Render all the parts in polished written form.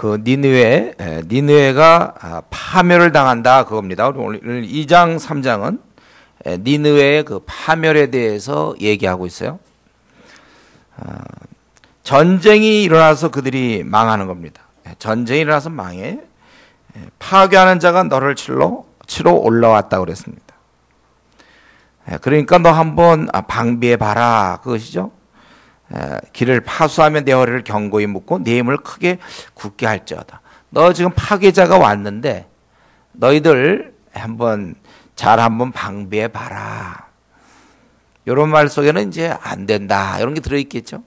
그 니느웨가 파멸을 당한다 그겁니다. 오늘 2장 3장은 니느웨의 그 파멸에 대해서 얘기하고 있어요. 전쟁이 일어나서 그들이 망하는 겁니다. 전쟁이 일어나서 망해. 파괴하는 자가 너를 치러 올라왔다고 그랬습니다. 그러니까 너 한번 방비해 봐라 그것이죠. 길을 파수하면 내 허리를 견고히 묶고 네 힘을 크게 굳게 할지어다. 너 지금 파괴자가 왔는데 너희들 한번 방비해 봐라. 이런 말 속에는 이제 안 된다 이런 게 들어있겠죠.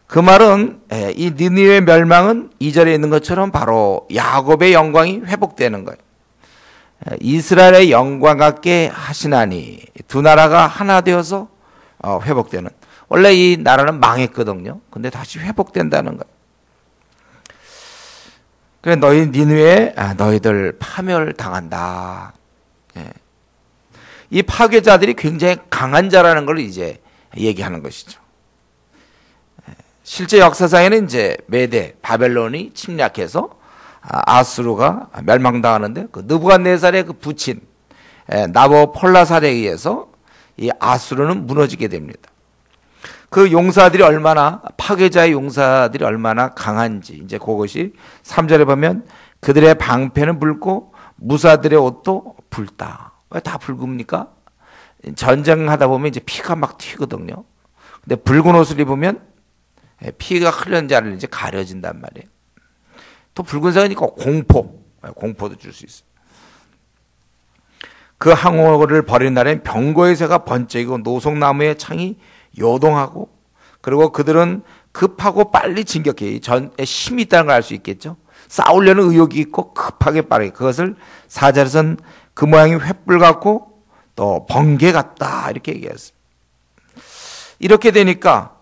그 말은 이 니느웨의 멸망은 2절에 있는 것처럼 바로 야곱의 영광이 회복되는 거예요. 이스라엘의 영광 같게 하시나니 두 나라가 하나 되어서 회복되는. 원래 이 나라는 망했거든요. 근데 다시 회복된다는 거예요. 그래 너희 니느웨 너희들 파멸 당한다. 이 파괴자들이 굉장히 강한 자라는 걸 이제 얘기하는 것이죠. 실제 역사상에는 이제 메대 바벨론이 침략해서 아수르가 멸망당하는데 그 느부갓네살의 그 부친 나보폴라살에 의해서 이 아수르는 무너지게 됩니다. 그 용사들이 얼마나 파괴자의 용사들이 얼마나 강한지 이제 그것이 3절에 보면 그들의 방패는 붉고 무사들의 옷도 붉다. 왜 다 붉습니까? 전쟁하다 보면 이제 피가 막 튀거든요. 근데 붉은 옷을 입으면 피가 흐르는지 안 흐르는지 가려진단 말이에요. 또 붉은색이니까 공포도 줄 수 있어요. 그 항우를 버리는 날엔 병거의 새가 번쩍이고 노송나무의 창이 요동하고 그리고 그들은 급하고 빨리 진격해. 전에 힘이 있다는 걸 알 수 있겠죠. 싸우려는 의욕이 있고 급하게 빠르게 그것을 4절에서는 그 모양이 횃불 같고 또 번개 같다 이렇게 얘기했어요. 이렇게 되니까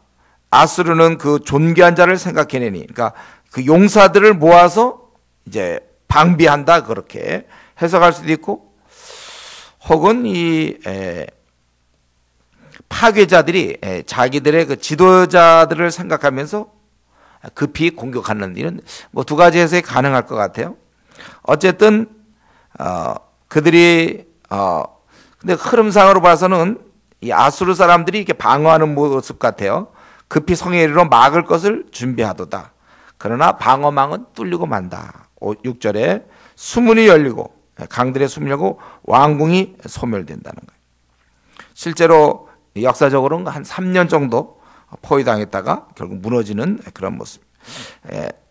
아수르는 그 존귀한 자를 생각해내니 그러니까 그 용사들을 모아서 이제 방비한다 그렇게 해석할 수도 있고 혹은 이 파괴자들이 자기들의 그 지도자들을 생각하면서 급히 공격하는 일은 뭐 두 가지 해석이 가능할 것 같아요. 어쨌든 그들이 근데 흐름상으로 봐서는 이 아수르 사람들이 이렇게 방어하는 모습 같아요. 급히 성에 이르러 막을 것을 준비하도다. 그러나 방어망은 뚫리고 만다. 6절에 수문이 열리고 강들의 수문이 열리고 왕궁이 소멸된다는 거예요. 실제로 역사적으로는 한 3년 정도 포위당했다가 결국 무너지는 그런 모습.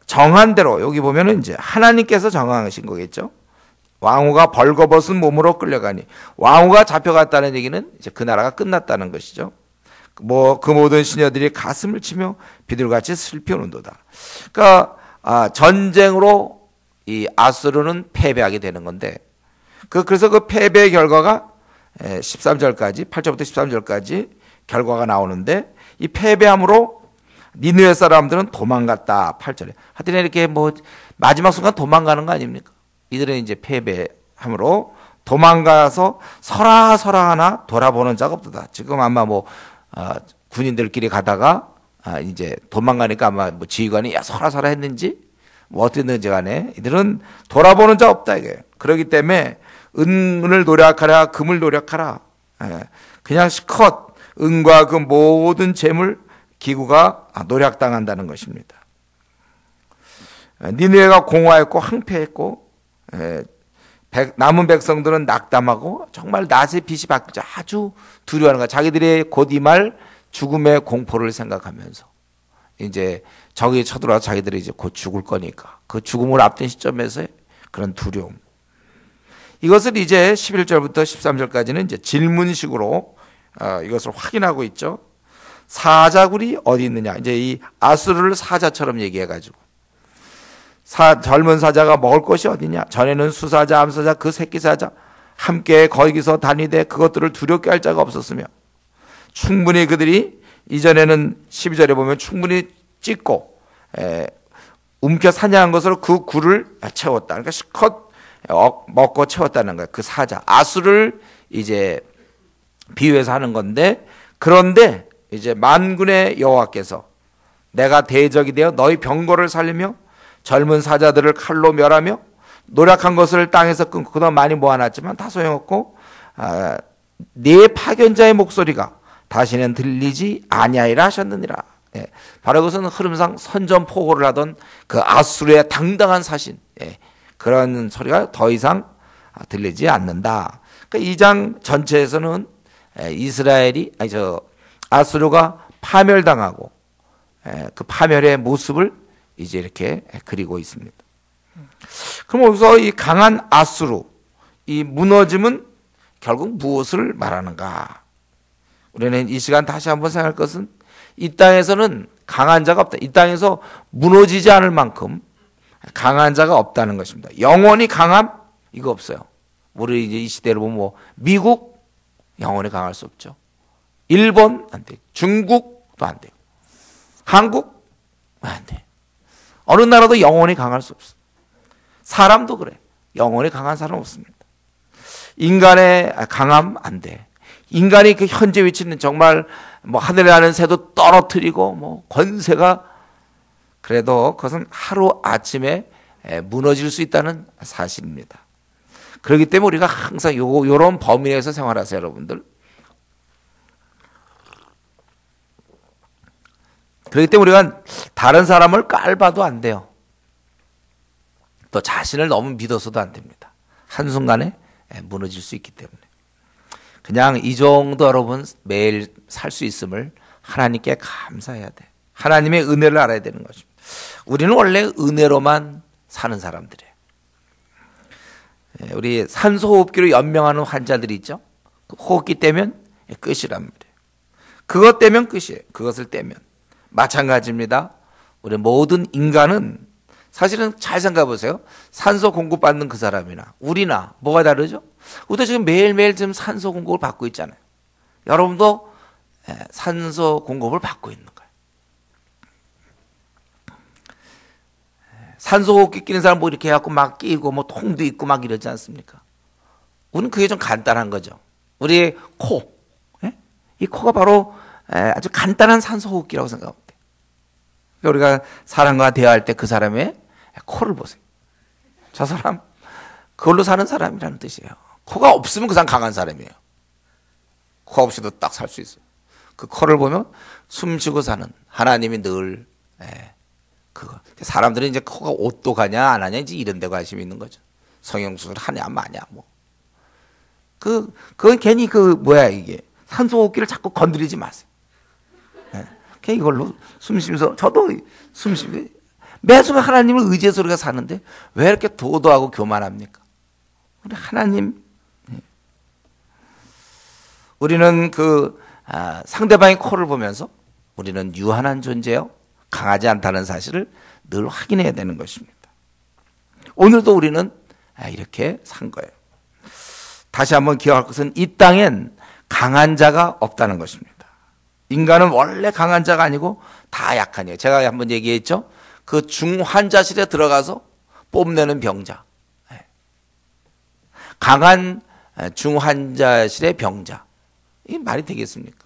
정한 대로 여기 보면은 이제 하나님께서 정하신 거겠죠. 왕후가 벌거벗은 몸으로 끌려가니 왕후가 잡혀갔다는 얘기는 이제 그 나라가 끝났다는 것이죠. 뭐 그 모든 시녀들이 가슴을 치며 비둘같이 슬피 우는도다. 그러니까 전쟁으로 이 아수르는 패배하게 되는 건데 그래서 그 패배의 결과가 13절까지 8절부터 13절까지 결과가 나오는데 이 패배함으로 니느웨 사람들은 도망갔다 8절에 하여튼 이렇게 뭐 마지막 순간 도망가는 거 아닙니까? 이들은 이제 패배함으로 도망가서 서라 하나 돌아보는 자가 없다. 지금 아마 뭐 군인들끼리 가다가 이제 도망가니까 아마 뭐 지휘관이 야 서라 했는지 뭐 어땠는지 간에 이들은 돌아보는 자 없다 이게. 그렇기 때문에 은을 노력하라 금을 노력하라. 그냥 실컷 은과 그 모든 재물 기구가 노력당한다는 것입니다. 니느웨가 공허했고 황폐했고 남은 백성들은 낙담하고 정말 낮의 빛이 바뀌자 아주 두려워하는 거야. 자기들의 곧 임할 죽음의 공포를 생각하면서 이제 적이 쳐들어와서 자기들이 이제 곧 죽을 거니까 그 죽음을 앞둔 시점에서의 그런 두려움. 이것을 이제 11절부터 13절까지는 이제 질문식으로 이것을 확인하고 있죠. 사자굴이 어디 있느냐. 이제 이 아수르를 사자처럼 얘기해가지고 젊은 사자가 먹을 것이 어디냐. 전에는 수사자, 암사자, 그 새끼 사자 함께 거기서 다니되 그것들을 두렵게 할 자가 없었으며 충분히 그들이 이전에는 12절에 보면 충분히 찢고 움켜 사냥한 것으로 그 굴을 채웠다. 그러니까 실컷 먹고 채웠다는 거예요. 그 사자 아수를 이제 비유해서 하는 건데 그런데 이제 만군의 여호와께서 내가 대적이 되어 너희 병거를 살리며 젊은 사자들을 칼로 멸하며 노력한 것을 땅에서 끊고 그동안 많이 모아놨지만 다 소용없고 네 파견자의 목소리가 다시는 들리지 아니하리라 하셨느니라. 예, 바로 그것은 흐름상 선전포고를 하던 그 아수르의 당당한 사신, 예, 그런 소리가 더 이상 들리지 않는다. 그러니까 2장 전체에서는 아수르가 파멸당하고 그 파멸의 모습을 이제 이렇게 그리고 있습니다. 그럼 여기서 이 강한 아수르, 이 무너짐은 결국 무엇을 말하는가? 우리는 이 시간 다시 한번 생각할 것은 이 땅에서는 강한 자가 없다. 이 땅에서 무너지지 않을 만큼 강한 자가 없다는 것입니다. 영원히 강함? 이거 없어요. 우리 이제 이 시대로 보면 뭐 미국 영원히 강할 수 없죠. 일본 안 돼. 중국도 안 돼요. 한국 안 돼. 어느 나라도 영원히 강할 수 없어. 사람도 그래. 영원히 강한 사람 없습니다. 인간의 강함 안 돼. 인간이 그 현재 위치는 정말 뭐 하늘에 나는 새도 떨어뜨리고 뭐 권세가 그래도 그것은 하루 아침에 무너질 수 있다는 사실입니다. 그렇기 때문에 우리가 항상 요런 범위 내에서 생활하세요, 여러분들. 그렇기 때문에 우리가 다른 사람을 깔봐도 안 돼요. 또 자신을 너무 믿어서도 안 됩니다. 한순간에 무너질 수 있기 때문에. 그냥 이 정도 여러분 매일 살 수 있음을 하나님께 감사해야 돼. 하나님의 은혜를 알아야 되는 것입니다. 우리는 원래 은혜로만 사는 사람들이에요. 우리 산소호흡기로 연명하는 환자들이 있죠. 호흡기 떼면 끝이란 말이에요. 그것 떼면 끝이에요. 그것을 떼면. 마찬가지입니다. 우리 모든 인간은 사실은 잘 생각해 보세요. 산소 공급받는 그 사람이나 우리나 뭐가 다르죠? 우리도 지금 매일매일 지금 산소 공급을 받고 있잖아요. 여러분도 산소 공급을 받고 있는 거예요. 산소 호흡기 끼는 사람 뭐 이렇게 해갖고 막 끼고 뭐 통도 있고 막 이러지 않습니까? 우리는 그게 좀 간단한 거죠. 우리의 코, 이 코가 바로 아주 간단한 산소 호흡기라고 생각하면 돼요. 우리가 사람과 대화할 때 그 사람의 코를 보세요. 저 사람 그걸로 사는 사람이라는 뜻이에요. 코가 없으면 그 사람 강한 사람이에요. 코 없이도 딱 살 수 있어요. 그 코를 보면 숨 쉬고 사는 하나님이 늘 그거. 사람들은 이제 코가 옷도 가냐 안 하냐 이제 이런 데 관심이 있는 거죠. 성형수술 하냐 마냐 뭐. 그건 괜히 이게 산소호흡기를 자꾸 건드리지 마세요. 그냥 이걸로 숨 쉬면서 저도 숨 쉬면서 매순간 하나님을 의지해서 우리가 사는데 왜 이렇게 도도하고 교만합니까? 우리 하나님, 우리는 상대방의 코를 보면서 우리는 유한한 존재요, 강하지 않다는 사실을 늘 확인해야 되는 것입니다. 오늘도 우리는 이렇게 산 거예요. 다시 한번 기억할 것은 이 땅엔 강한 자가 없다는 것입니다. 인간은 원래 강한 자가 아니고 다 약한 이에요. 제가 한번 얘기했죠. 그 중환자실에 들어가서 뽐내는 병자. 강한 중환자실의 병자. 이게 말이 되겠습니까?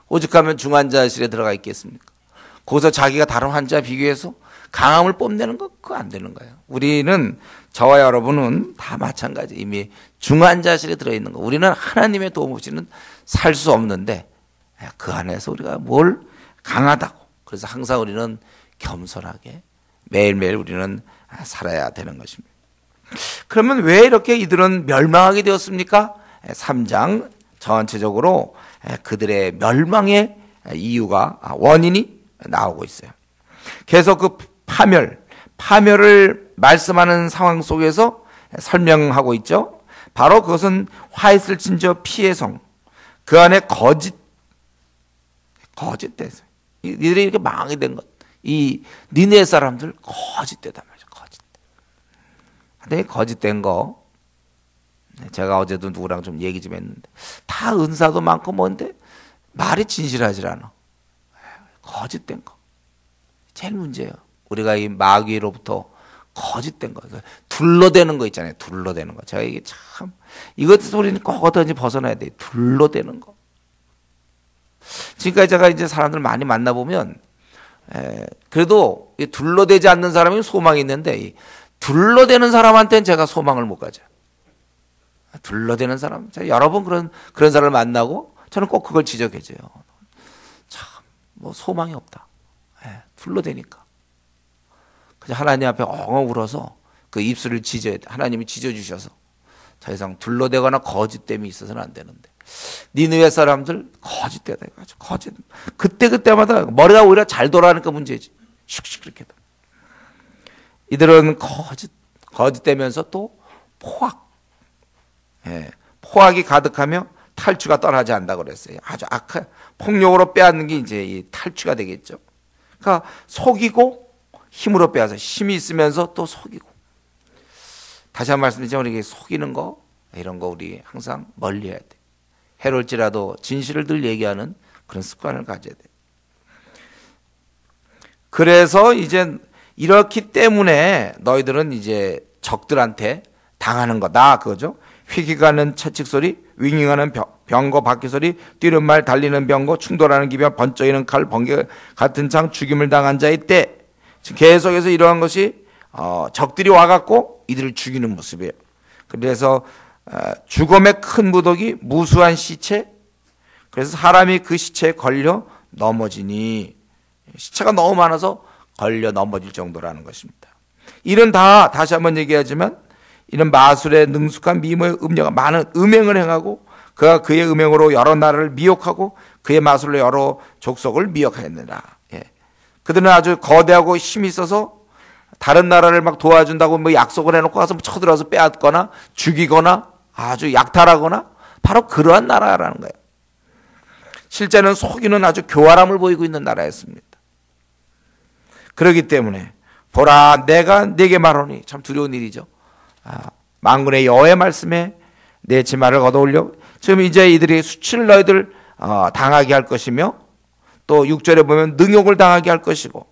오죽하면 중환자실에 들어가 있겠습니까? 거기서 자기가 다른 환자와 비교해서 강함을 뽐내는 거 그거 안 되는 거예요. 우리는 저와 여러분은 다 마찬가지. 이미 중환자실에 들어있는 거. 우리는 하나님의 도움 없이는 살 수 없는데 그 안에서 우리가 뭘 강하다고. 그래서 항상 우리는 겸손하게 매일매일 우리는 살아야 되는 것입니다. 그러면 왜 이렇게 이들은 멸망하게 되었습니까? 3장 전체적으로 그들의 멸망의 이유가 원인이 나오고 있어요. 계속 그 파멸을 말씀하는 상황 속에서 설명하고 있죠. 바로 그것은 화했을 진저 피의 성, 그 안에 거짓돼서 이들이 이렇게 망하게 된 것. 이 니네 사람들 거짓되단 말이죠. 근데 거짓된 거, 제가 어제도 누구랑 좀 얘기 좀 했는데 다 은사도 많고 뭔데 말이 진실하지 않아. 거짓된 거 제일 문제예요. 우리가 이 마귀로부터 거짓된 거, 둘러대는 거 있잖아요. 둘러대는 거. 제가 이게 참 이것에서 우리는 꼭 어떤지 벗어나야 돼. 둘러대는 거. 지금까지 제가 이제 사람들 많이 만나보면 그래도 둘러대지 않는 사람이 소망이 있는데 이 둘러대는 사람한테는 제가 소망을 못 가져요. 둘러대는 사람, 여러 번 그런 사람을 만나고 저는 꼭 그걸 지적해줘요. 참, 뭐 소망이 없다. 둘러대니까. 그래서 하나님 앞에 엉엉 울어서 그 입술을 하나님이 찢어주셔서 더 이상 둘러대거나 거짓됨이 있어서는 안 되는데. 니느웨 사람들 거짓되다. 거짓. 그때마다 머리가 오히려 잘 돌아가니까 문제지. 슉슉 이렇게. 이들은 거짓되면서 또 포악. 포악이 가득하며 탈취가 떠나지 않는다고 그랬어요. 아주 악한 폭력으로 빼앗는 게 이제 이 탈취가 되겠죠. 그러니까 속이고 힘으로 빼앗아 힘이 있으면서 또 속이고. 다시 한 번 말씀드리자면 우리 속이는 거 이런 거 우리 항상 멀리해야 돼. 해로울지라도 진실을 늘 얘기하는 그런 습관을 가져야 돼. 그래서 이제 이렇기 때문에 너희들은 이제 적들한테 당하는 거다 그거죠. 휘기가는 채찍 소리, 윙윙하는 병거 바퀴 소리, 뛰는 말, 달리는 병거, 충돌하는 기병, 번쩍이는 칼, 번개 같은 창, 죽임을 당한 자의 때. 계속해서 이러한 것이 적들이 와갖고 이들을 죽이는 모습이에요. 그래서 죽음의 큰 무더기, 무수한 시체. 그래서 사람이 그 시체에 걸려 넘어지니 시체가 너무 많아서 걸려 넘어질 정도라는 것입니다. 이런 다시 한번 얘기하지만 이런 마술에 능숙한 미모의 음녀가 많은 음행을 행하고 그가 그의 음행으로 여러 나라를 미혹하고 그의 마술로 여러 족속을 미혹하였느라. 그들은 아주 거대하고 힘이 있어서 다른 나라를 막 도와준다고 뭐 약속을 해놓고 가서 쳐들어서 빼앗거나 죽이거나 아주 약탈하거나 바로 그러한 나라라는 거예요. 실제는 속이는 아주 교활함을 보이고 있는 나라였습니다. 그렇기 때문에 보라 내가 네게 말하노니 참 두려운 일이죠. 만군의 여호와의 말씀에 내 치마를 걷어올려 지금 이제 이들이 수치를 너희들 당하게 할 것이며 또 6절에 보면 능욕을 당하게 할 것이고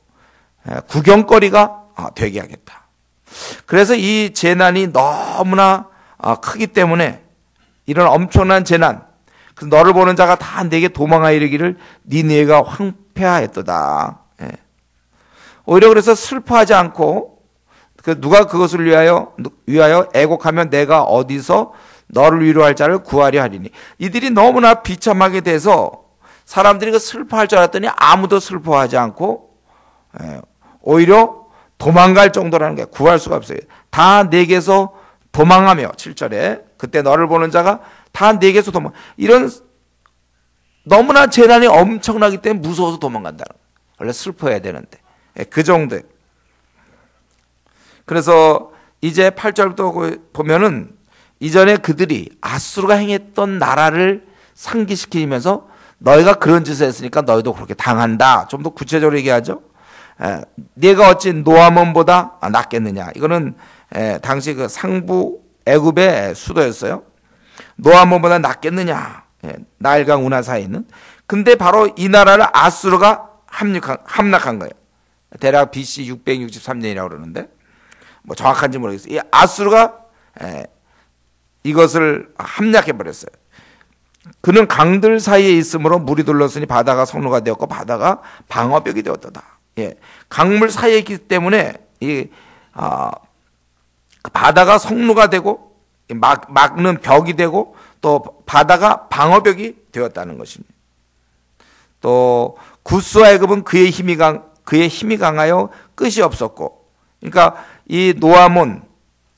구경거리가 되게 하겠다. 그래서 이 재난이 너무나 크기 때문에 이런 엄청난 재난 그래서 너를 보는 자가 다 내게 도망하여 이르기를 니느웨가 황폐하였도다. 오히려 그래서 슬퍼하지 않고 누가 그것을 위하여 애곡하면 내가 어디서 너를 위로할 자를 구하려 하리니. 이들이 너무나 비참하게 돼서 사람들이 그 슬퍼할 줄 알았더니 아무도 슬퍼하지 않고 오히려 도망갈 정도라는 게 구할 수가 없어요. 다 내게서 도망하며 7절에 그때 너를 보는 자가 다 내게서 도망. 이런 너무나 재난이 엄청나기 때문에 무서워서 도망간다는 거예요. 원래 슬퍼해야 되는데 그 정도예요. 그래서 이제 8절부터 보면은 이전에 그들이 아수르가 행했던 나라를 상기시키면서 너희가 그런 짓을 했으니까 너희도 그렇게 당한다. 좀 더 구체적으로 얘기하죠. 네가 어찌 노아몬보다 낫겠느냐. 이거는 당시 그 상부 애굽의 수도였어요. 노아몬보다 낫겠느냐. 나일강 운하 사이에 있는. 근데 바로 이 나라를 아수르가 함락한 거예요. 대략 BC 663년이라고 그러는데 뭐 정확한지 모르겠어요. 이 아수르가 이것을 함락해 버렸어요. 그는 강들 사이에 있으므로 물이 둘렀으니 바다가 성로가 되었고 바다가 방어벽이 되었도다. 강물 사이에 있기 때문에 바다가 성로가 되고 막는 벽이 되고 또 바다가 방어벽이 되었다는 것입니다. 또 구스와 애굽은 그의 힘이 강하여 끝이 없었고, 그러니까 이 노아몬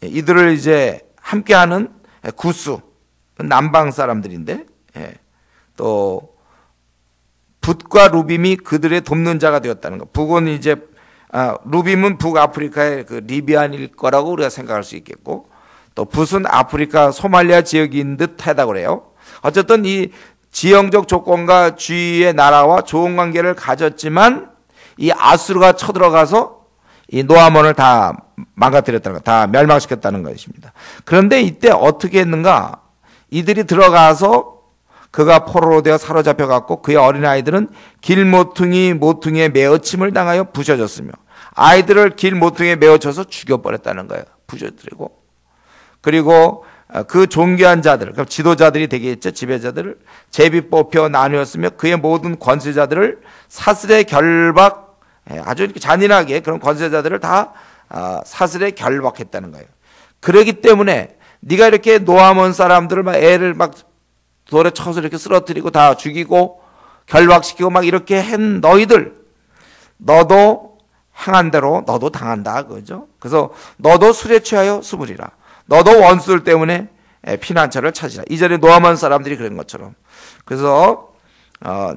이들을 이제 함께하는 구스 남방 사람들인데 또 붓과 루빔이 그들의 돕는 자가 되었다는 것. 북은 이제 루빔은 북아프리카의 그 리비안일 거라고 우리가 생각할 수 있겠고, 또 붓은 아프리카 소말리아 지역인 듯하다고 그래요. 어쨌든 이 지형적 조건과 주위의 나라와 좋은 관계를 가졌지만 이 아수르가 쳐들어가서 이 노아몬을 다 망가뜨렸다는 것, 다 멸망시켰다는 것입니다. 그런데 이때 어떻게 했는가? 이들이 들어가서 그가 포로로 되어 사로잡혀 갔고 그의 어린아이들은 길 모퉁이에 메어침을 당하여 부셔졌으며 아이들을 길 모퉁이에 메어쳐서 죽여버렸다는 거예요. 부셔뜨리고. 그리고 그 존귀한 자들, 그러니까 지도자들이 되겠죠. 지배자들을 제비 뽑혀 나누었으며 그의 모든 권세자들을 사슬에 결박 아주 이렇게 잔인하게 그런 권세자들을 다 사슬에 결박했다는 거예요. 그러기 때문에 네가 이렇게 노아몬 사람들을 막 애를 막 돌에 쳐서 이렇게 쓰러뜨리고 다 죽이고 결박시키고 막 이렇게 한 너희들, 너도 행한 대로 너도 당한다 그죠? 그래서 너도 술에 취하여 수부리라. 너도 원수들 때문에 피난처를 찾으라. 이전에 노아몬 사람들이 그런 것처럼. 그래서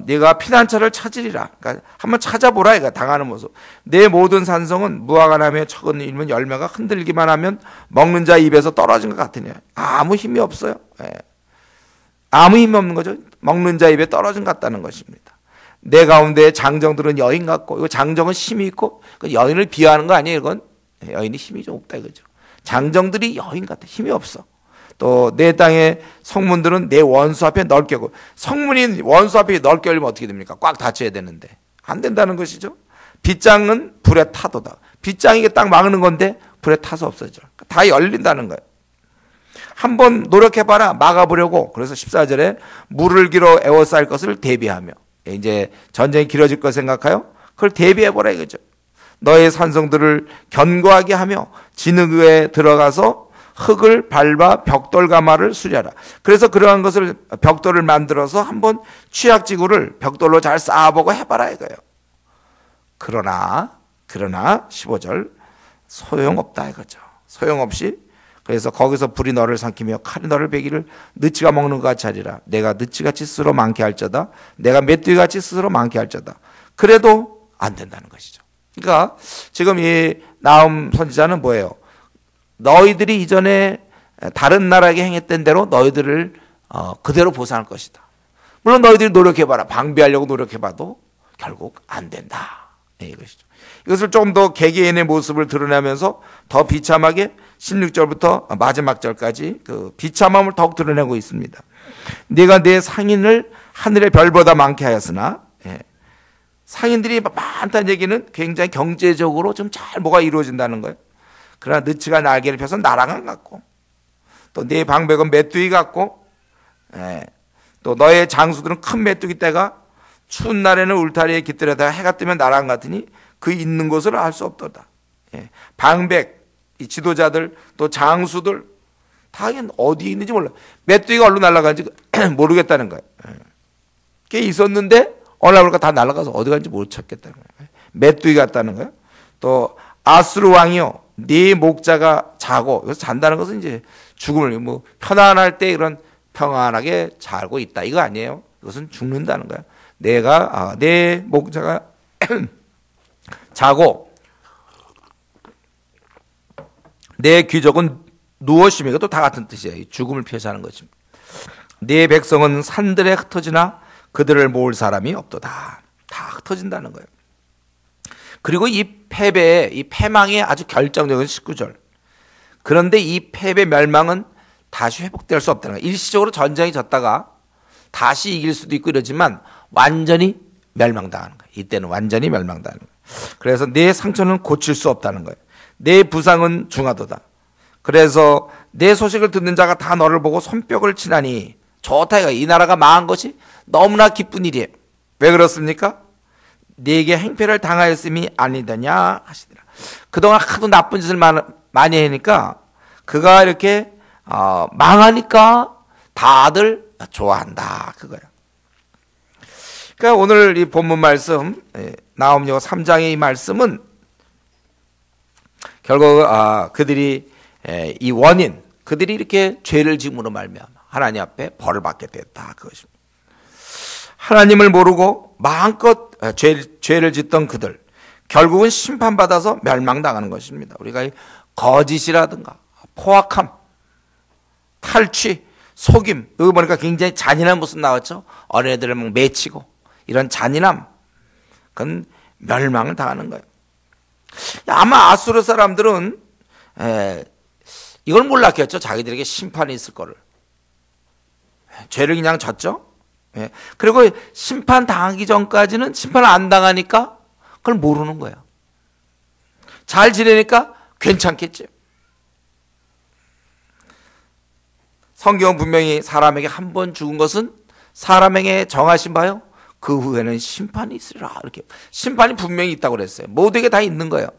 네가 피난처를 찾으리라. 그러니까 한번 찾아보라. 이거 당하는 모습. 내 모든 산성은 무화과 나무에 척은 일면 열매가 흔들기만 하면 먹는 자 입에서 떨어진 것 같으냐. 아무 힘이 없어요. 아무 힘이 없는 거죠. 먹는 자 입에 떨어진 것 같다는 것입니다. 내 가운데 장정들은 여인 같고, 이거 장정은 힘이 있고, 여인을 비하하는 거 아니에요. 이건 여인이 힘이 좀 없다 이거죠. 장정들이 여인 같아. 힘이 없어. 또 내 땅의 성문들은 내 원수 앞에 넓게 고, 성문이 원수 앞에 넓게 열리면 어떻게 됩니까? 꽉 닫혀야 되는데 안 된다는 것이죠. 빗장은 불에 타도다. 빗장이 딱 막는 건데 불에 타서 없어져. 다 열린다는 거예요. 한번 노력해봐라. 막아보려고. 그래서 14절에 물을 길어 에워쌀 것을 대비하며, 이제 전쟁이 길어질 거 생각하여 그걸 대비해보라 이거죠. 너의 산성들을 견고하게 하며 진흙에 들어가서 흙을 밟아 벽돌 가마를 수리하라. 그래서 그러한 것을 벽돌을 만들어서 한번 취약지구를 벽돌로 잘 쌓아보고 해봐라 이거예요. 그러나 15절 소용없다 이거죠. 소용없이, 그래서 거기서 불이 너를 삼키며 칼이 너를 베기를 느치가 먹는 것 같이 하리라. 내가 느치같이 스스로 많게 할저다. 내가 메뚜기같이 스스로 많게 할저다. 그래도 안 된다는 것이죠. 그러니까 지금 이 나훔 선지자는 뭐예요? 너희들이 이전에 다른 나라에게 행했던 대로 너희들을 그대로 보상할 것이다. 물론 너희들이 노력해봐라. 방비하려고 노력해봐도 결국 안 된다. 이것이죠. 이것을 조금 더 개개인의 모습을 드러내면서 더 비참하게 16절부터 마지막 절까지 그 비참함을 더욱 드러내고 있습니다. 네가 내 상인을 하늘의 별보다 많게 하였으나, 상인들이 많다는 얘기는 굉장히 경제적으로 좀 잘 뭐가 이루어진다는 거예요. 그러나 느치가 날개를 펴서 날아간 같고, 또 네 방백은 메뚜기 같고, 또 너의 장수들은 큰 메뚜기 떼가 추운 날에는 울타리에 깃들여다가 해가 뜨면 날아간 같으니 그 있는 곳을 알 수 없도다. 방백, 이 지도자들 또 장수들 다 어디에 있는지 몰라. 메뚜기가 어디로 날아가는지 모르겠다는 거예요. 그게 있었는데 어느 날 보니까 다 날아가서 어디 갔는지 못 찾겠다는 거예요. 메뚜기 같다는 거예요. 또 아수르 왕이요, 네 목자가 자고, 여기서 잔다는 것은 이제 죽음을, 뭐 편안할 때 이런 평안하게 자고 있다 이거 아니에요. 이것은 죽는다는 거예요. 내 목자가 자고 내 귀족은 누워 쉬며, 이것도 다 같은 뜻이에요. 죽음을 피해서 하는 것입니다. 내 백성은 산들에 흩어지나 그들을 모을 사람이 없도다. 다 흩어진다는 거예요. 그리고 이 패배의, 이 패망의 아주 결정적인 19절. 그런데 이 패배 멸망은 다시 회복될 수 없다는 거예요. 일시적으로 전쟁이 졌다가 다시 이길 수도 있고 이러지만 완전히 멸망당하는 거예요. 이때는 완전히 멸망당하는 거예요. 그래서 내 상처는 고칠 수 없다는 거예요. 내 부상은 중하도다. 그래서 내 소식을 듣는 자가 다 너를 보고 손뼉을 치나니 좋다 이거. 이 나라가 망한 것이 너무나 기쁜 일이에요. 왜 그렇습니까? 네게 행패를 당하였음이 아니더냐 하시더라. 그동안 하도 나쁜 짓을 많이 하니까 그가 이렇게 망하니까 다들 좋아한다 그거예요. 그러니까 오늘 이 본문 말씀 나홈요 3장의 이 말씀은 결국 그들이 이 원인, 그들이 이렇게 죄를 지음으로 말미암아 하나님 앞에 벌을 받게 됐다 그것입니다. 하나님을 모르고 마음껏 죄를 짓던 그들 결국은 심판받아서 멸망당하는 것입니다. 우리가 거짓이라든가 포악함, 탈취, 속임, 여기 보니까 굉장히 잔인한 모습 나왔죠. 어린애들을 막 매치고 이런 잔인함, 그건 멸망을 당하는 거예요. 아마 아수르 사람들은 이걸 몰랐겠죠. 자기들에게 심판이 있을 거를. 죄를 그냥 졌죠. 그리고 심판 당하기 전까지는 심판을 안 당하니까 그걸 모르는 거예요. 잘 지내니까 괜찮겠죠. 성경은 분명히 사람에게 한 번 죽은 것은 사람에게 정하신 바요 그 후에는 심판이 있으리라. 이렇게 심판이 분명히 있다고 그랬어요. 모두에게 다 있는 거예요.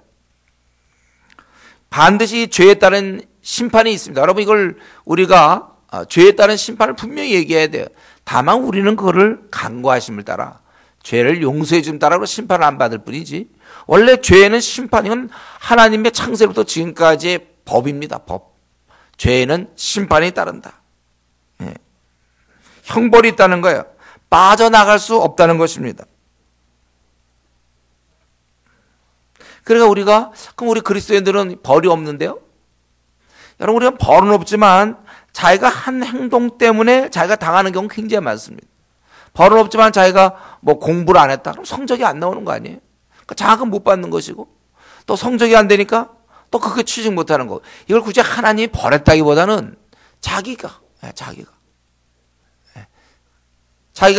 반드시 죄에 따른 심판이 있습니다. 여러분 이걸 우리가 죄에 따른 심판을 분명히 얘기해야 돼요. 다만 우리는 그거를 간구하심을 따라 죄를 용서해 줌 따라 심판을 안 받을 뿐이지, 원래 죄는 심판은 하나님의 창세부터 지금까지의 법입니다. 법. 죄에는 심판이 따른다. 예. 형벌이 있다는 거예요. 빠져나갈 수 없다는 것입니다. 그러니까 그럼 우리 그리스도인들은 벌이 없는데요? 여러분, 우리가 벌은 없지만 자기가 한 행동 때문에 자기가 당하는 경우 굉장히 많습니다. 벌은 없지만 자기가 뭐 공부를 안 했다. 그럼 성적이 안 나오는 거 아니에요? 그러니까 장학금 못 받는 것이고, 또 성적이 안 되니까 또 그게 취직 못 하는 거. 이걸 굳이 하나님이 벌했다기보다는 자기가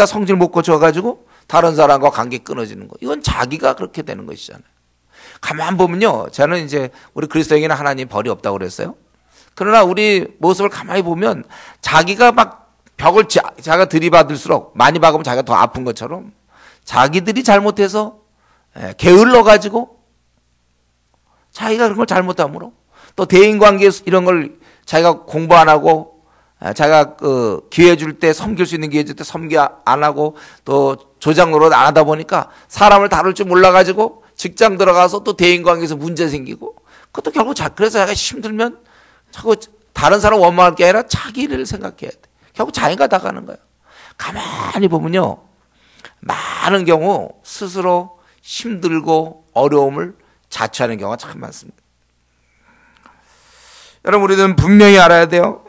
성질 못 고쳐가지고 다른 사람과 관계 끊어지는 거. 이건 자기가 그렇게 되는 것이잖아요. 가만 보면요. 저는 이제 우리 그리스도에게는 하나님 벌이 없다고 그랬어요. 그러나 우리 모습을 가만히 보면 자기가 막 벽을 자기가 들이받을수록 많이 박으면 자기가 더 아픈 것처럼 자기들이 잘못해서 게을러가지고 자기가 그런 걸 잘못함으로 또 대인관계에서 이런 걸 자기가 공부 안 하고 자기가 그 기회 줄 때 섬길 수 있는 기회 줄 때 섬기 안 하고 또 조장 노릇 안 하다 보니까 사람을 다룰 줄 몰라가지고 직장 들어가서 또 대인관계에서 문제 생기고 그것도 결국 그래서 자기가 힘들면 자꾸 다른 사람 원망할 게 아니라 자기를 생각해야 돼. 결국 자기가 다 가는 거예요. 가만히 보면요. 많은 경우 스스로 힘들고 어려움을 자초하는 경우가 참 많습니다. 여러분, 우리는 분명히 알아야 돼요.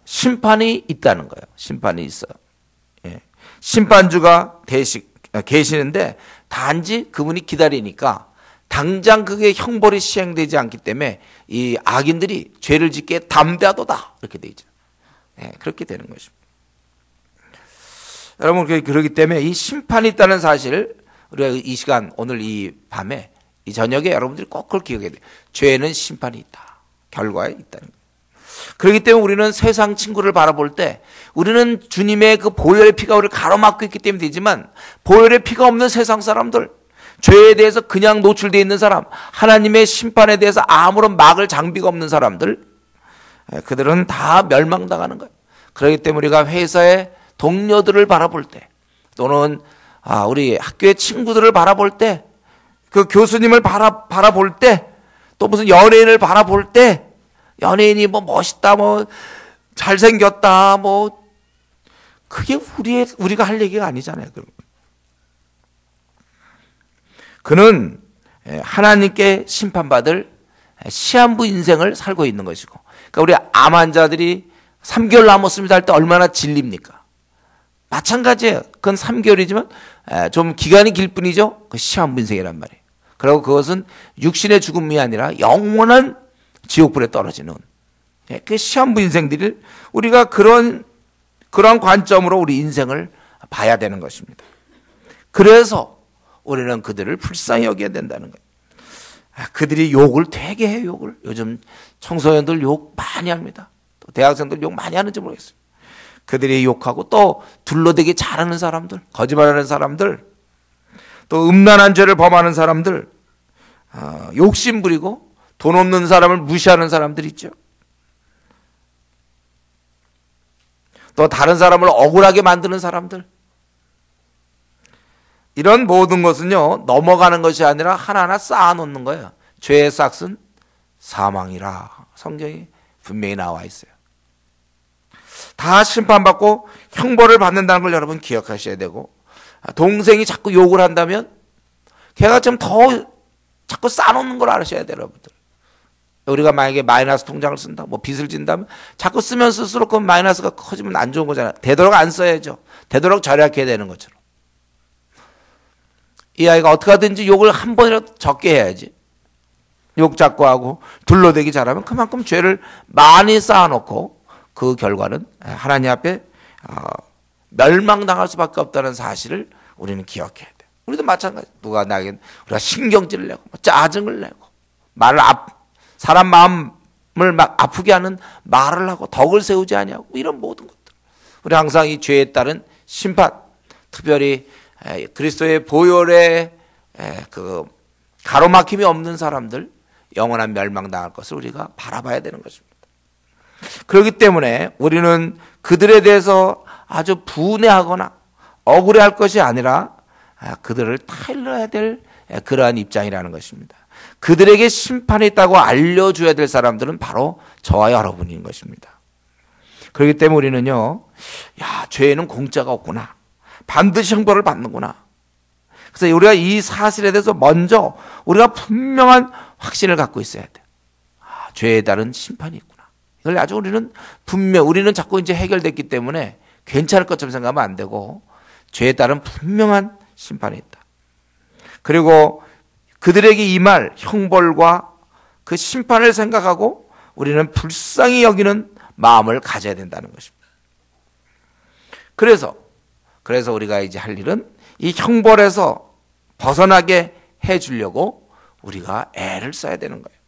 심판이 있다는 거예요. 심판이 있어요. 예. 심판주가 계시는데 단지 그분이 기다리니까 당장 그게 형벌이 시행되지 않기 때문에 이 악인들이 죄를 짓기에 담대하도다 이렇게 돼 있죠. 예, 그렇게 되는 것입니다. 여러분, 그렇기 때문에 이 심판이 있다는 사실, 우리가 이 시간 오늘 이 밤에 이 저녁에 여러분들이 꼭 그걸 기억해야 돼요. 죄에는 심판이 있다. 결과에 있다는 거예요. 그렇기 때문에 우리는 세상 친구를 바라볼 때 우리는 주님의 그 보혈의 피가 우리를 가로막고 있기 때문에 되지만, 보혈의 피가 없는 세상 사람들, 죄에 대해서 그냥 노출되어 있는 사람, 하나님의 심판에 대해서 아무런 막을 장비가 없는 사람들, 그들은 다 멸망당하는 거예요. 그렇기 때문에 우리가 회사의 동료들을 바라볼 때, 또는 우리 학교의 친구들을 바라볼 때, 그 교수님을 바라볼 때, 또 무슨 연예인을 바라볼 때, 연예인이 뭐 멋있다, 뭐 잘생겼다, 뭐 그게 우리가 할 얘기가 아니잖아요. 그는 하나님께 심판받을 시한부 인생을 살고 있는 것이고, 그러니까 우리 암 환자들이 3개월 남았습니다 할 때 얼마나 질립니까? 마찬가지예요. 그건 3개월이지만 좀 기간이 길 뿐이죠. 그 시한부 인생이란 말이에요. 그리고 그것은 육신의 죽음이 아니라 영원한 지옥불에 떨어지는 그 시한부 인생들을 우리가 그런 관점으로 우리 인생을 봐야 되는 것입니다. 그래서 우리는 그들을 불쌍히 여겨야 된다는 거예요. 그들이 욕을 되게 해요. 욕을. 요즘 청소년들 욕 많이 합니다. 또 대학생들 욕 많이 하는지 모르겠어요. 그들이 욕하고 또 둘러대기 잘하는 사람들, 거짓말하는 사람들, 또 음란한 죄를 범하는 사람들, 욕심 부리고 돈 없는 사람을 무시하는 사람들 있죠. 또 다른 사람을 억울하게 만드는 사람들, 이런 모든 것은요 넘어가는 것이 아니라 하나하나 쌓아놓는 거예요. 죄의 싹은 사망이라 성경에 분명히 나와 있어요. 다 심판받고 형벌을 받는다는 걸 여러분 기억하셔야 되고, 동생이 자꾸 욕을 한다면 걔가 좀 더 자꾸 쌓아놓는 걸 아셔야 돼요. 여러분들, 우리가 만약에 마이너스 통장을 쓴다, 뭐 빚을 진다면 자꾸 쓰면 쓸수록 그 마이너스가 커지면 안 좋은 거잖아요. 되도록 안 써야죠. 되도록 절약해야 되는 것처럼. 이 아이가 어떻게 하든지 욕을 한 번이라도 적게 해야지. 욕 자꾸 하고 둘러대기 잘하면 그만큼 죄를 많이 쌓아놓고 그 결과는 하나님 앞에 멸망당할 수밖에 없다는 사실을 우리는 기억해야 돼. 우리도 마찬가지. 누가 나에게 우리가 신경질을 내고 짜증을 내고 사람 마음을 막 아프게 하는 말을 하고 덕을 세우지 아니하고 이런 모든 것들, 우리 항상 이 죄에 따른 심판, 특별히 그리스도의 보혈에 그 가로막힘이 없는 사람들, 영원한 멸망당할 것을 우리가 바라봐야 되는 것입니다. 그렇기 때문에 우리는 그들에 대해서 아주 분해하거나 억울해할 것이 아니라 그들을 타일러야 될 그러한 입장이라는 것입니다. 그들에게 심판이 있다고 알려줘야 될 사람들은 바로 저와 여러분인 것입니다. 그렇기 때문에 우리는요, 죄에는 공짜가 없구나, 반드시 형벌을 받는구나. 그래서 우리가 이 사실에 대해서 먼저 우리가 분명한 확신을 갖고 있어야 돼. 죄에 따른 심판이 있구나. 이걸 아주 우리는 자꾸 이제 해결됐기 때문에 괜찮을 것처럼 생각하면 안 되고, 죄에 따른 분명한 심판이 있다. 그리고 그들에게 임할 형벌과 그 심판을 생각하고 우리는 불쌍히 여기는 마음을 가져야 된다는 것입니다. 그래서 우리가 이제 할 일은 이 형벌에서 벗어나게 해주려고 우리가 애를 써야 되는 거예요.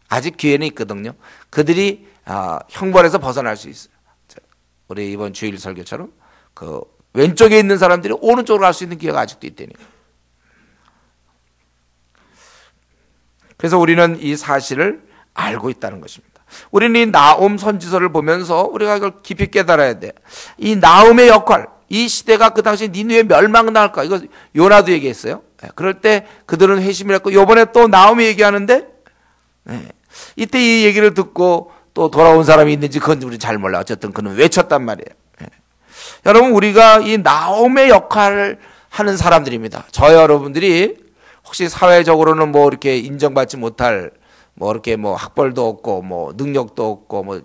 아직 기회는 있거든요. 그들이 형벌에서 벗어날 수 있어요. 우리 이번 주일 설교처럼 그 왼쪽에 있는 사람들이 오른쪽으로 갈 수 있는 기회가 아직도 있다니까. 그래서 우리는 이 사실을 알고 있다는 것입니다. 우리는 이 나홈 선지서를 보면서 우리가 이걸 깊이 깨달아야 돼. 이 나홈의 역할, 이 시대가 그 당시 니느웨 멸망당할까, 이거 요나도 얘기했어요. 그럴 때 그들은 회심을 했고, 요번에 또 나홈이 얘기하는데, 이때 이 얘기를 듣고 또 돌아온 사람이 있는지 그건 우리 잘 몰라. 어쨌든 그는 외쳤단 말이에요. 여러분, 우리가 이 나홈의 역할을 하는 사람들입니다. 저 여러분들이 혹시 사회적으로는 뭐 이렇게 인정받지 못할 뭐 이렇게 뭐 학벌도 없고 뭐 능력도 없고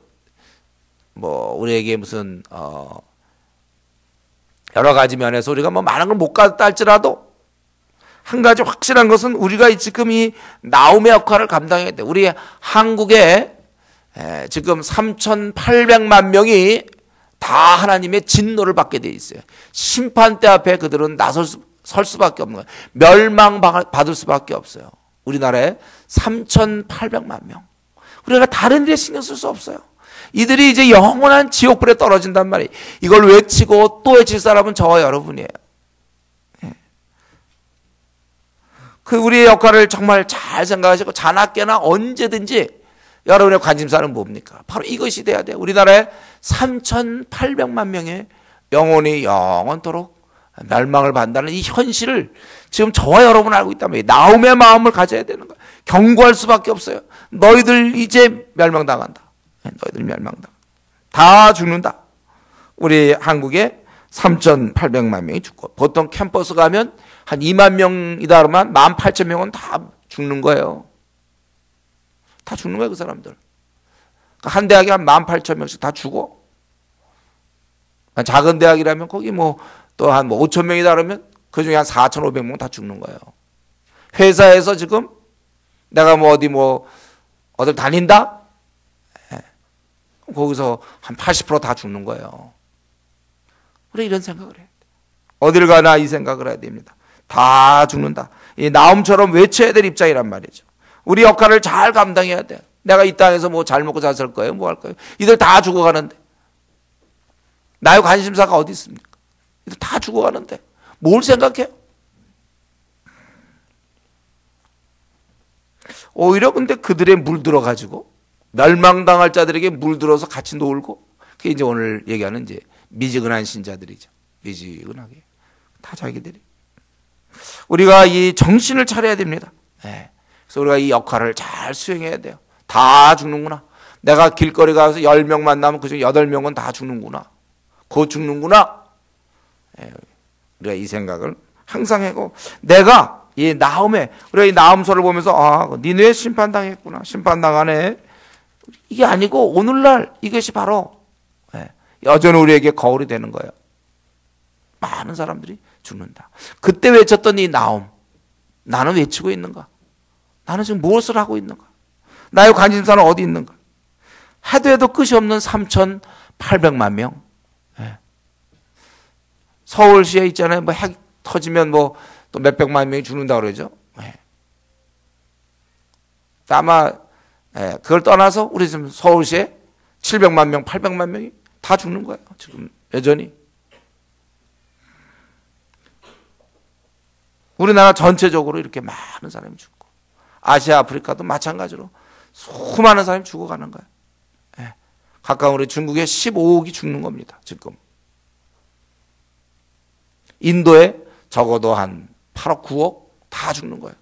뭐 우리에게 무슨 여러 가지 면에서 우리가 뭐 많은 걸 못 갖다 할지라도 한 가지 확실한 것은 우리가 지금 이 나홈의 역할을 감당해야 돼. 우리 한국에 지금 3,800만 명이 다 하나님의 진노를 받게 돼 있어요. 심판대 앞에 그들은 설 수밖에 없는 거예요. 멸망받을 수밖에 없어요. 우리나라에 3,800만 명. 우리가 다른 일에 신경 쓸 수 없어요. 이들이 이제 영원한 지옥불에 떨어진단 말이에요. 이걸 외치고 또 외칠 사람은 저와 여러분이에요. 그 우리의 역할을 정말 잘 생각하시고 자나깨나 언제든지 여러분의 관심사는 뭡니까? 바로 이것이 돼야 돼요. 우리나라에 3,800만 명의 영혼이 영원토록 멸망을 받는다는 이 현실을 지금 저와 여러분 알고 있단 말이에요. 나홈의 마음을 가져야 되는 거예요. 경고할 수밖에 없어요. 너희들 이제 멸망당한다. 너희들 멸망당한다. 다 죽는다. 우리 한국에 3,800만 명이 죽고, 보통 캠퍼스 가면 한 2만 명이다 그러면 18,000명은 다 죽는 거예요. 다 죽는 거예요, 그 사람들. 한 대학에 한 18,000명씩 다 죽어. 작은 대학이라면 거기 뭐 또 한 5,000명이다 그러면 그 중에 한 4,500명 다 죽는 거예요. 회사에서 지금 내가 어딜 다닌다? 거기서 한 80% 다 죽는 거예요. 우리 이런 생각을 해야 돼. 어딜 가나 이 생각을 해야 됩니다. 다 죽는다. 이 나홈처럼 외쳐야 될 입장이란 말이죠. 우리 역할을 잘 감당해야 돼. 내가 이 땅에서 뭐 잘 먹고 잘 살 거예요? 뭐 할 거예요? 이들 다 죽어가는데. 나의 관심사가 어디 있습니까? 이들 다 죽어가는데. 뭘 생각해요? 오히려 근데 그들에 물들어가지고 멸망당할 자들에게 물들어서 같이 놀고, 그게 이제 오늘 얘기하는 이제 미지근한 신자들이죠. 미지근하게. 다 자기들이. 우리가 이 정신을 차려야 됩니다. 그래서 우리가 이 역할을 잘 수행해야 돼요. 다 죽는구나. 내가 길거리 가서 10명 만나면 그중 8명은 다 죽는구나. 곧 죽는구나. 우리가 이 생각을 항상 하고, 내가 이 나홈에, 우리가 이 나홈서를 보면서 니느웨 심판당했구나. 심판당하네. 이게 아니고 오늘날 이것이 바로 여전히 우리에게 거울이 되는 거예요. 많은 사람들이 죽는다. 그때 외쳤던 이 나홈, 나는 외치고 있는가? 나는 지금 무엇을 하고 있는가? 나의 관심사는 어디 있는가? 해도 끝이 없는 3,800만 명. 서울시에 있잖아요. 뭐 핵 터지면 뭐 또 몇백만 명이 죽는다 그러죠. 아마 그걸 떠나서 우리 지금 서울시에 700만 명, 800만 명이 다 죽는 거예요. 지금 여전히. 우리나라 전체적으로 이렇게 많은 사람이 죽고, 아시아, 아프리카도 마찬가지로 수많은 사람이 죽어가는 거예요. 예. 가까운 우리 중국에 15억이 죽는 겁니다, 지금. 인도에 적어도 한 8억, 9억 다 죽는 거예요.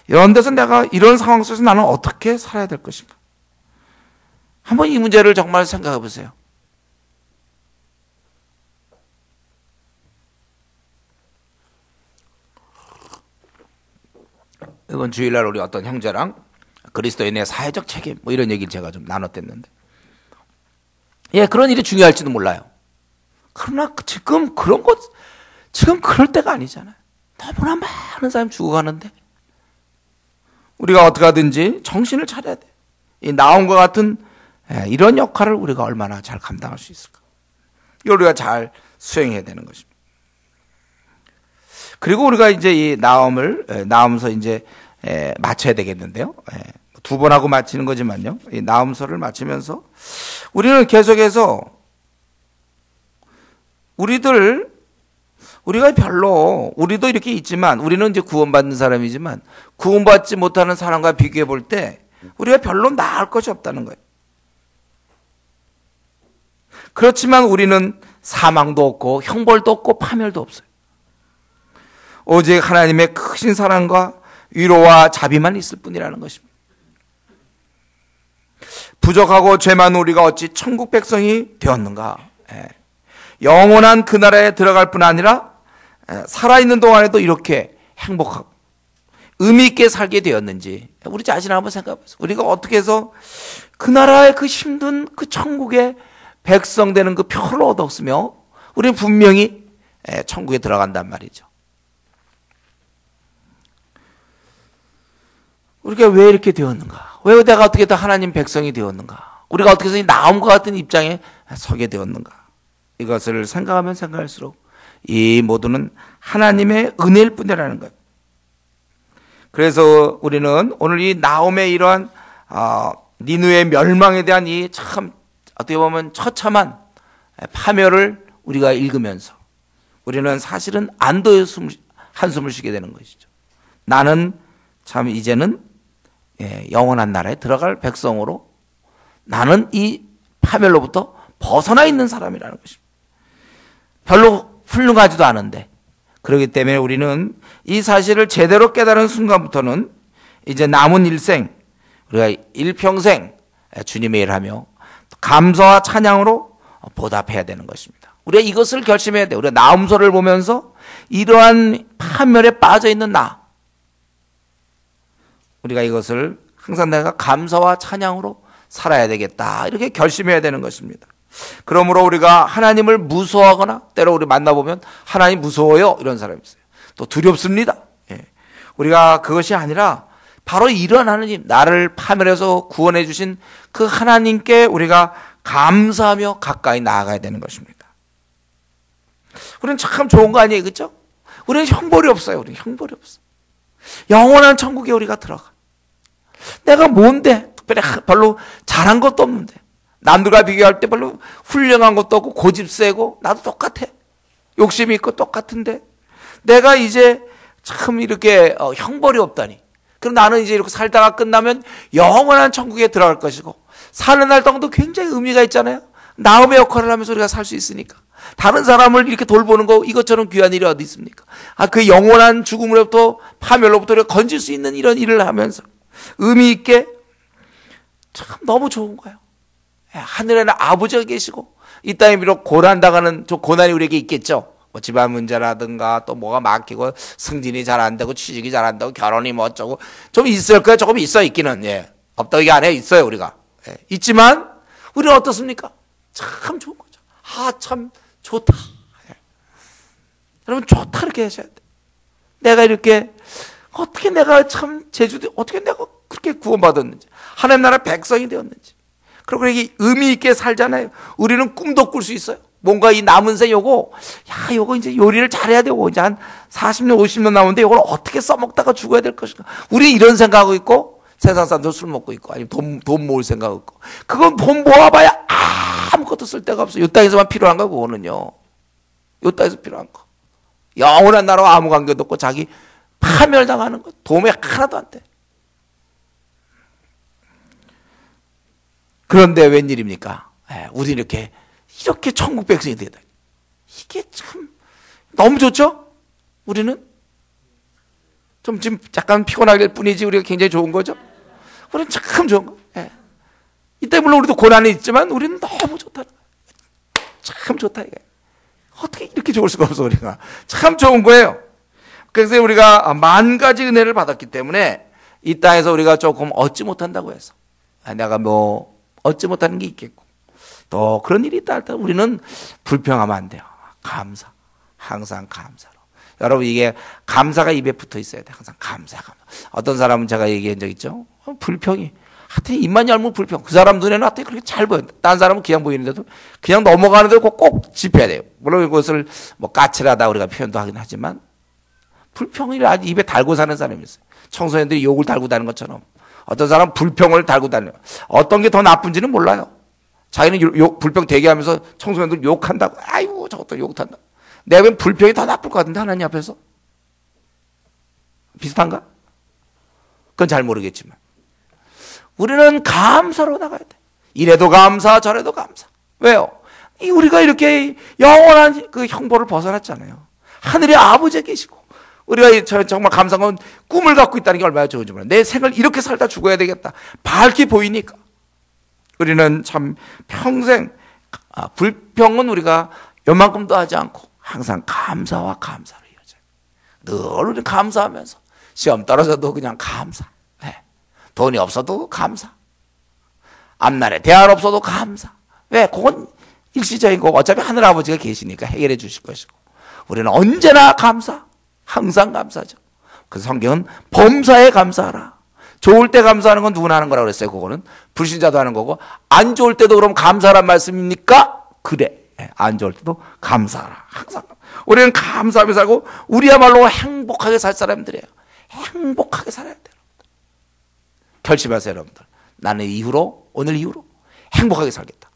이런 데서 내가 이런 상황 속에서 나는 어떻게 살아야 될 것인가? 한번 이 문제를 정말 생각해 보세요. 이건 주일날 우리 어떤 형제랑 그리스도인의 사회적 책임 뭐 이런 얘기를 제가 좀 나눴댔는데, 예, 그런 일이 중요할지도 몰라요. 그러나 지금 그런 것, 지금 그럴 때가 아니잖아요. 너무나 많은 사람이 죽어가는데 우리가 어떻게 하든지 정신을 차려야 돼. 이 나옴과 같은 이런 역할을 우리가 얼마나 잘 감당할 수 있을까? 이걸 우리가 잘 수행해야 되는 것입니다. 그리고 우리가 이제 이 나옴서 이제 마쳐야 되겠는데요. 두 번 하고 마치는 거지만요. 이 나옴서를 마치면서 우리는 계속해서 우리가 별로, 우리도 이렇게 있지만, 우리는 이제 구원받는 사람이지만, 구원받지 못하는 사람과 비교해 볼 때, 우리가 별로 나을 것이 없다는 거예요. 그렇지만 우리는 사망도 없고, 형벌도 없고, 파멸도 없어요. 오직 하나님의 크신 사랑과 위로와 자비만 있을 뿐이라는 것입니다. 부족하고 죄 많은 우리가 어찌 천국 백성이 되었는가? 영원한 그 나라에 들어갈 뿐 아니라 살아있는 동안에도 이렇게 행복하고 의미 있게 살게 되었는지 우리 자신을 한번 생각해 보세요. 우리가 어떻게 해서 그 나라의 그 힘든 그 천국의 백성 되는 그 표를 얻었으며 우리는 분명히 천국에 들어간단 말이죠. 우리가 왜 이렇게 되었는가? 왜 내가 어떻게 다 하나님 백성이 되었는가? 우리가 어떻게 해서 이 나옴과 같은 입장에 서게 되었는가? 이것을 생각하면 생각할수록 이 모두는 하나님의 은혜일 뿐이라는 것. 그래서 우리는 오늘 이 나옴의 이러한 니느웨의 멸망에 대한 이 참 어떻게 보면 처참한 파멸을 우리가 읽으면서 우리는 사실은 안도의 한숨을 쉬게 되는 것이죠. 나는 참 이제는 영원한 나라에 들어갈 백성으로 나는 이 파멸로부터 벗어나 있는 사람이라는 것입니다. 별로 훌륭하지도 않은데, 그렇기 때문에 우리는 이 사실을 제대로 깨달은 순간부터는 이제 남은 일생, 우리가 일평생 주님의 일을 하며 감사와 찬양으로 보답해야 되는 것입니다. 우리가 이것을 결심해야 돼요. 우리가 나음서를 보면서 이러한 파멸에 빠져 있는 우리가 이것을 항상 내가 감사와 찬양으로 살아야 되겠다, 이렇게 결심해야 되는 것입니다. 그러므로 우리가 하나님을 무서워하거나 때로 우리 만나보면 하나님 무서워요 이런 사람이 있어요. 또 두렵습니다. 우리가 그것이 아니라 바로 이런 하나님, 나를 파멸해서 구원해 주신 그 하나님께 우리가 감사하며 가까이 나아가야 되는 것입니다. 우리는 참 좋은 거 아니에요, 그렇죠? 우리는 형벌이 없어요. 우리는 형벌이 없어. 영원한 천국에 우리가 들어가. 내가 뭔데? 특별히 별로 잘한 것도 없는데, 남들과 비교할 때 별로 훌륭한 것도 없고 고집 세고 나도 똑같아. 욕심이 있고 똑같은데 내가 이제 참 이렇게 형벌이 없다니. 그럼 나는 이제 이렇게 살다가 끝나면 영원한 천국에 들어갈 것이고, 사는 날 동안도 굉장히 의미가 있잖아요. 나음의 역할을 하면서 우리가 살 수 있으니까. 다른 사람을 이렇게 돌보는 거 이것처럼 귀한 일이 어디 있습니까? 그 영원한 죽음으로부터 파멸로부터 우리가 건질 수 있는 이런 일을 하면서 의미 있게 참 너무 좋은 거예요. 하늘에는 아버지가 계시고 이 땅에 비록 고난당하는 저 고난이 우리에게 있겠죠. 뭐 집안 문제라든가 또 뭐가 막히고 승진이 잘 안 되고 취직이 잘 안 되고 결혼이 뭐 어쩌고 좀 있을 거예요. 조금 있어 있기는. 없다고 얘기 안 해요. 있어요 우리가. 있지만 우리는 어떻습니까? 참 좋은 거죠. 참 좋다. 여러분 좋다 이렇게 하셔야 돼. 내가 이렇게 어떻게 내가 참 제주도 어떻게 내가 그렇게 구원받았는지, 하나님 나라 백성이 되었는지. 그리고 이게 의미 있게 살잖아요. 우리는 꿈도 꿀 수 있어요. 뭔가 이 남은 생 요거 이제 요리를 잘해야 되고 이제 한 40년 50년 남았는데 이걸 어떻게 써먹다가 죽어야 될 것인가. 우리 이런 생각하고 있고, 세상 사람들 술 먹고 있고, 아니면 돈 모을 생각하고 있고. 그건 돈 모아봐야 아무것도 쓸 데가 없어요. 이 땅에서만 필요한 거 그거는요. 이 땅에서 필요한 거. 영원한 나라와 아무 관계도 없고 자기 파멸당하는 것, 도움이 하나도 안 돼. 그런데 웬일입니까? 우리 이렇게 천국 백성이 되다. 이게 참 너무 좋죠? 우리는 좀 지금 약간 피곤할 뿐이지 우리가 굉장히 좋은 거죠? 우리는 참 좋은 거. 이때 물론 우리도 고난이 있지만 우리는 너무 좋다. 참 좋다. 이게. 어떻게 이렇게 좋을 수가 없어 우리가. 참 좋은 거예요. 그래서 우리가 만 가지 은혜를 받았기 때문에 이 땅에서 우리가 조금 얻지 못한다고 해서 내가 뭐 얻지 못하는 게 있겠고 또 그런 일이 있다 할 때 우리는 불평하면 안 돼요. 감사. 항상 감사로. 여러분 이게 감사가 입에 붙어 있어야 돼. 항상 감사. 어떤 사람은 제가 얘기한 적 있죠. 불평이. 하여튼 입만 열면 불평. 그 사람 눈에는 하여튼 그렇게 잘 보여. 딴 사람은 그냥 보이는데도 그냥 넘어가는데도 꼭 짚어야 돼요. 물론 이것을 뭐 까칠하다 우리가 표현도 하긴 하지만 불평을 아주 입에 달고 사는 사람이 있어요. 청소년들이 욕을 달고 다니는 것처럼 어떤 사람은 불평을 달고 다녀요. 어떤 게 더 나쁜지는 몰라요. 자기는 불평 되게 하면서 청소년들 욕한다고. 아이고 저것도 욕한다. 내가 보면 불평이 더 나쁠 것 같은데 하나님 앞에서. 비슷한가? 그건 잘 모르겠지만 우리는 감사로 나가야 돼. 이래도 감사 저래도 감사. 왜요? 우리가 이렇게 영원한 그 형벌을 벗어났잖아요. 하늘의 아버지에 계시고 우리가 정말 감사한 건 꿈을 갖고 있다는 게 얼마나 좋은지 몰라요. 내 생을 이렇게 살다 죽어야 되겠다. 밝게 보이니까 우리는 참 평생 불평은 우리가 요만큼도 하지 않고 항상 감사와 감사로 이어져요. 늘 우리는 감사하면서 시험 떨어져도 그냥 감사. 돈이 없어도 감사. 앞날에 대안 없어도 감사. 왜? 그건 일시적인 거고 어차피 하늘아버지가 계시니까 해결해 주실 것이고 우리는 언제나 감사. 항상 감사죠. 그래서 성경은 범사에 감사하라. 좋을 때 감사하는 건 누구나 하는 거라고 그랬어요. 그거는 불신자도 하는 거고 안 좋을 때도 그럼 감사란 말씀입니까? 그래. 안 좋을 때도 감사하라. 항상 우리는 감사하면서 살고 우리야말로 행복하게 살 사람들이에요. 행복하게 살아야 돼요. 결심하세요, 여러분들. 나는 오늘 이후로 행복하게 살겠다.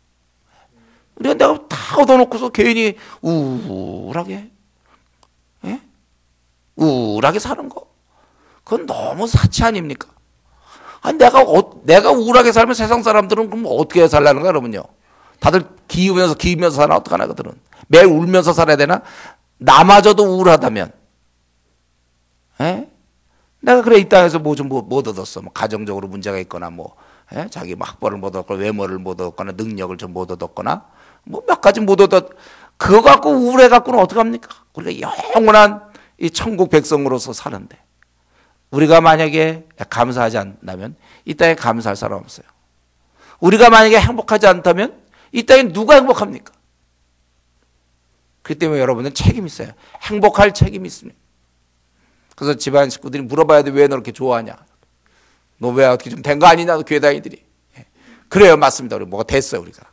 우리가 내가 다 얻어놓고서 괜히 우울하게, 우울하게 사는 거. 그건 너무 사치 아닙니까? 아니, 내가 우울하게 살면 세상 사람들은 그럼 어떻게 살라는 거야, 여러분요? 다들 기우면서 사나, 어떡하나, 그들은. 매일 울면서 살아야 되나? 나마저도 우울하다면, 내가 그래 이 땅에서 못 얻었어. 뭐 가정적으로 문제가 있거나 자기 학벌을 못 얻거나 외모를 못 얻거나 능력을 좀 못 얻었거나 몇 가지 못 얻었. 그거 갖고 우울해 갖고는 어떡합니까? 우리가 영원한 이 천국 백성으로서 사는데 우리가 만약에 감사하지 않는다면 이 땅에 감사할 사람 없어요. 우리가 만약에 행복하지 않다면 이 땅에 누가 행복합니까? 그렇기 때문에 여러분은 책임이 있어요. 행복할 책임이 있습니다. 그래서 집안 식구들이 물어봐야 돼. 왜 너 이렇게 좋아하냐? 너 왜 어떻게 좀 된 거 아니냐? 교회 다니들이. 그래요. 맞습니다. 우리 뭐가 됐어요. 우리가.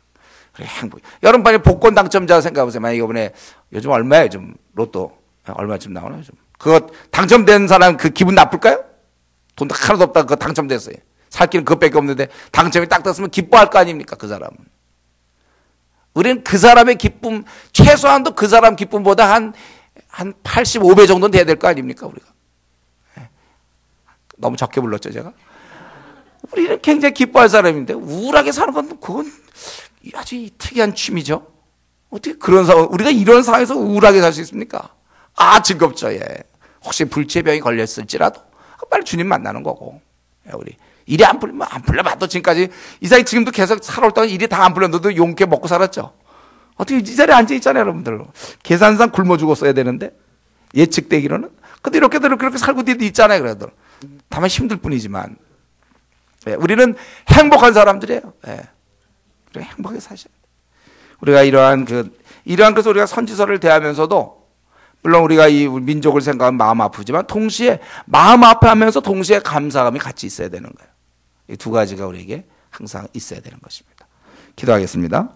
그래, 행복. 여러분 빨리 복권 당첨자 생각해보세요. 만약에 이번에 요즘 얼마예요? 요즘 로또 얼마쯤 나오나 요즘? 그거 당첨된 사람 그 기분 나쁠까요? 돈 하나도 없다. 그거 당첨됐어요. 살 길은 그것밖에 없는데 당첨이 딱 됐으면 기뻐할 거 아닙니까? 그 사람은. 우리는 그 사람의 기쁨, 최소한도 그 사람 기쁨보다 한 85배 정도는 돼야 될 거 아닙니까, 우리가? 너무 적게 불렀죠, 제가? 우리는 굉장히 기뻐할 사람인데, 우울하게 사는 건, 그건 아주 특이한 취미죠. 어떻게 그런 상황, 우리가 이런 상황에서 우울하게 살 수 있습니까? 즐겁죠, 예. 혹시 불치병이 걸렸을지라도, 빨리 주님 만나는 거고. 우리. 일이 안 풀리면 안 풀려봐도 지금까지, 이사이 지금도 계속 살아올 동안 일이 다 안 풀렸는데도 용케 먹고 살았죠. 어떻게 이 자리에 앉아있잖아요, 여러분들. 계산상 굶어 죽었어야 되는데, 예측되기로는. 근데 그렇게 살고 있잖아요, 그래도. 다만 힘들 뿐이지만. 예, 우리는 행복한 사람들이에요. 예. 우리가 행복하게 사셔야 돼요. 우리가 그래서 우리가 선지서를 대하면서도, 물론 우리가 이 민족을 생각하면 마음 아프지만, 동시에 마음 아파하면서 동시에 감사감이 같이 있어야 되는 거예요. 이 두 가지가 우리에게 항상 있어야 되는 것입니다. 기도하겠습니다.